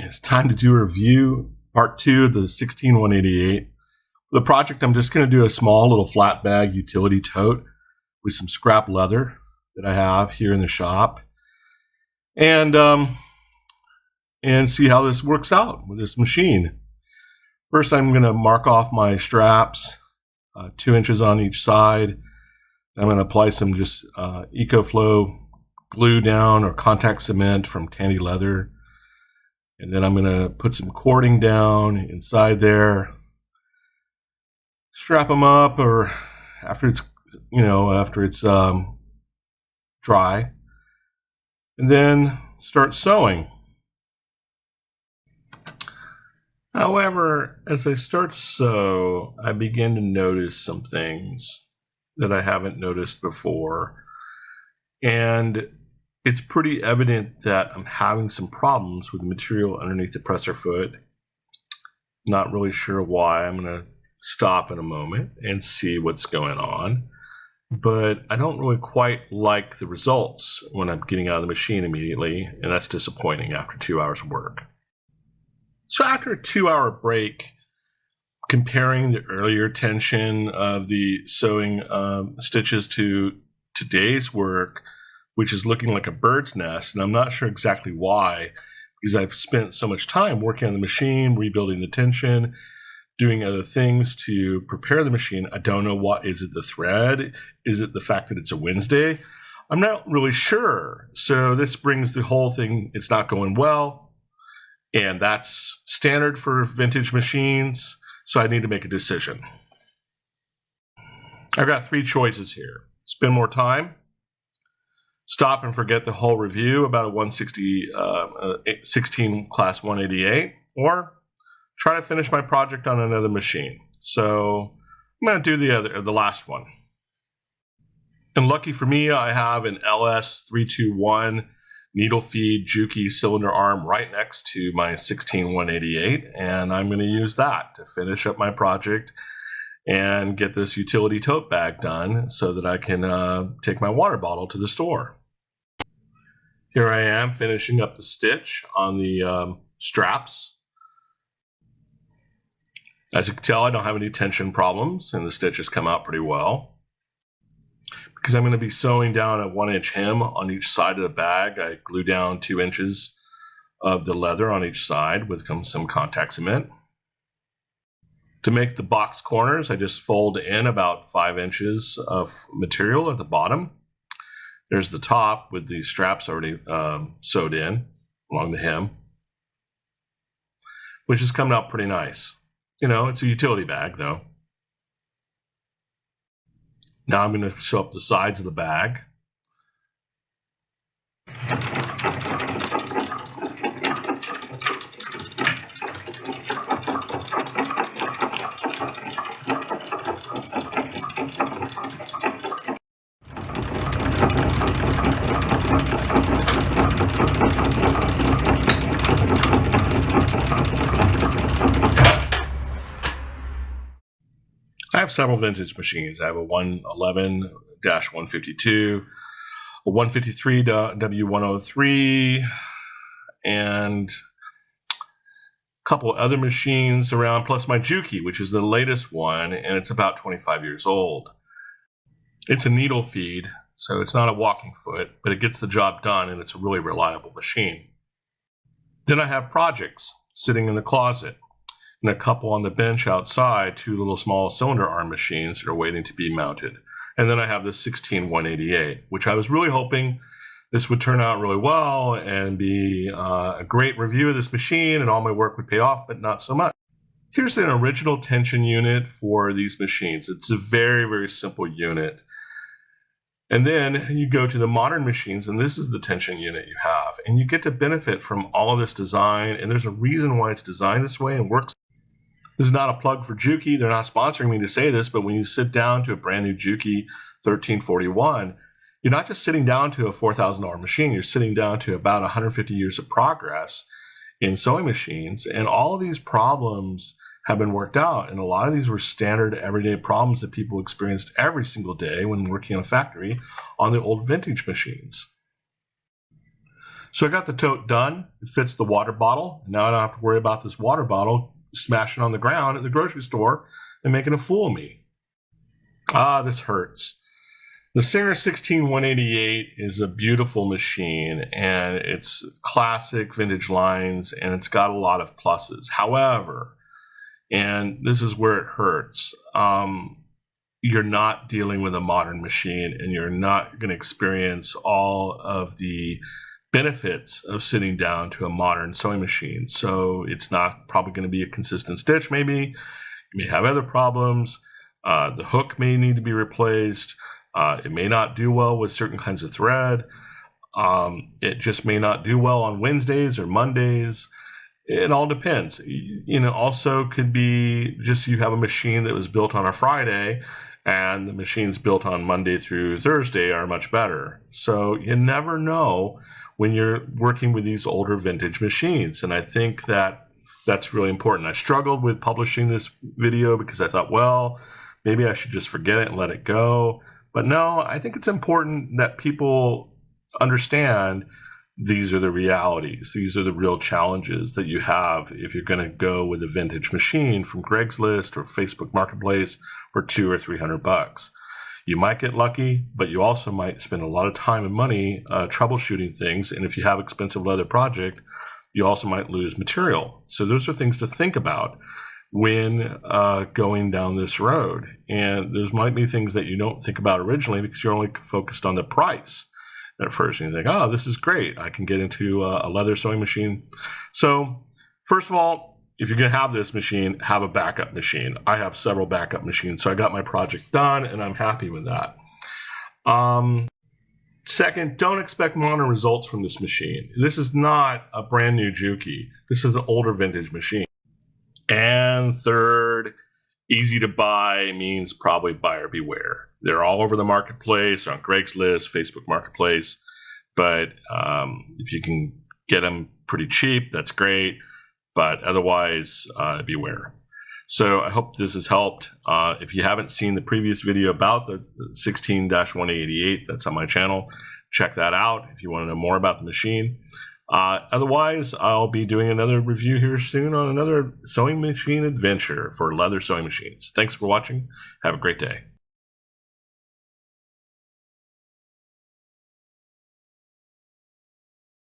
it's time to do a review, part 2 of the 16188. For the project, I'm just going to do a small little flat bag utility tote with some scrap leather that I have here in the shop, and see how this works out with this machine. First, I'm going to mark off my straps, 2 inches on each side. I'm going to apply some just EcoFlow glue down or contact cement from Tandy Leather. And then I'm going to put some cording down inside there, strap them up, or after it's dry, and then start sewing. However, as I start to sew, I begin to notice some things that I haven't noticed before, and it's pretty evident that I'm having some problems with the material underneath the presser foot. Not really sure why. I'm going to stop in a moment and see what's going on, but I don't really quite like the results when I'm getting out of the machine immediately, and that's disappointing after 2 hours of work. So after a 2-hour break, comparing the earlier tension of the sewing stitches to today's work, which is looking like a bird's nest, and I'm not sure exactly why, because I've spent so much time working on the machine, rebuilding the tension, doing other things to prepare the machine. I don't know what. Is it the thread? Is it the fact that it's a Wednesday? I'm not really sure. So this brings the whole thing, it's not going well, and that's standard for vintage machines, so I need to make a decision. I've got 3 choices here. Spend more time, stop and forget the whole review about a 16 class 188, or try to finish my project on another machine. So I'm going to do the last one. And lucky for me, I have an LS321 needle feed Juki cylinder arm right next to my 16188, and I'm going to use that to finish up my project and get this utility tote bag done so that I can take my water bottle to the store. Here I am finishing up the stitch on the straps. As you can tell, I don't have any tension problems, and the stitches come out pretty well. Because I'm going to be sewing down a 1-inch hem on each side of the bag, I glue down 2 inches of the leather on each side with some contact cement. To make the box corners, I just fold in about 5 inches of material at the bottom. There's the top with the straps already sewed in along the hem, which is coming out pretty nice. You know, it's a utility bag though. Now I'm going to sew up the sides of the bag. I have several vintage machines. I have a 111-152, a 153 W103, and a couple other machines around, plus my Juki, which is the latest one, and it's about 25 years old. It's a needle feed, so it's not a walking foot, but it gets the job done, and it's a really reliable machine. Then I have projects sitting in the closet, and a couple on the bench outside, 2 little small cylinder arm machines that are waiting to be mounted. And then I have the 16188, which I was really hoping this would turn out really well and be a great review of this machine and all my work would pay off, but not so much. Here's an original tension unit for these machines. It's a very, very simple unit. And then you go to the modern machines, and this is the tension unit you have. And you get to benefit from all of this design, and there's a reason why it's designed this way and works. This is not a plug for Juki. They're not sponsoring me to say this, but when you sit down to a brand new Juki 1341, you're not just sitting down to a $4,000 machine. You're sitting down to about 150 years of progress in sewing machines. And all of these problems have been worked out. And a lot of these were standard everyday problems that people experienced every single day when working in a factory on the old vintage machines. So I got the tote done. It fits the water bottle. Now I don't have to worry about this water bottle smashing on the ground at the grocery store and making a fool of me. Ah, this hurts. The Singer 16188 is a beautiful machine, and it's classic vintage lines, and it's got a lot of pluses. However, and this is where it hurts, you're not dealing with a modern machine, and you're not going to experience all of the benefits of sitting down to a modern sewing machine. So it's not probably going to be a consistent stitch. Maybe you may have other problems. The hook may need to be replaced. It may not do well with certain kinds of thread. It just may not do well on Wednesdays or Mondays. It all depends. Also could be just you have a machine that was built on a Friday, and the machines built on Monday through Thursday are much better. So you never know when you're working with these older vintage machines. And I think that that's really important. I struggled with publishing this video because I thought, well, maybe I should just forget it and let it go. But no, I think it's important that people understand these are the realities. These are the real challenges that you have if you're going to go with a vintage machine from Craigslist or Facebook Marketplace for $200 or $300. You might get lucky, but you also might spend a lot of time and money troubleshooting things. And if you have expensive leather project, you also might lose material. So those are things to think about when going down this road. And there might be things that you don't think about originally because you're only focused on the price at first. And you think, oh, this is great. I can get into a leather sewing machine. So first of all, if you're going to have this machine, have a backup machine. I have several backup machines. So I got my project done and I'm happy with that. Second, don't expect modern results from this machine. This is not a brand new Juki. This is an older vintage machine. And third, easy to buy means probably buyer beware. They're all over the marketplace, on Craigslist, Facebook Marketplace. But if you can get them pretty cheap, that's great. But otherwise, beware. So I hope this has helped. If you haven't seen the previous video about the 16-188, that's on my channel. Check that out if you want to know more about the machine. Otherwise, I'll be doing another review here soon on another sewing machine adventure for leather sewing machines. Thanks for watching. Have a great day.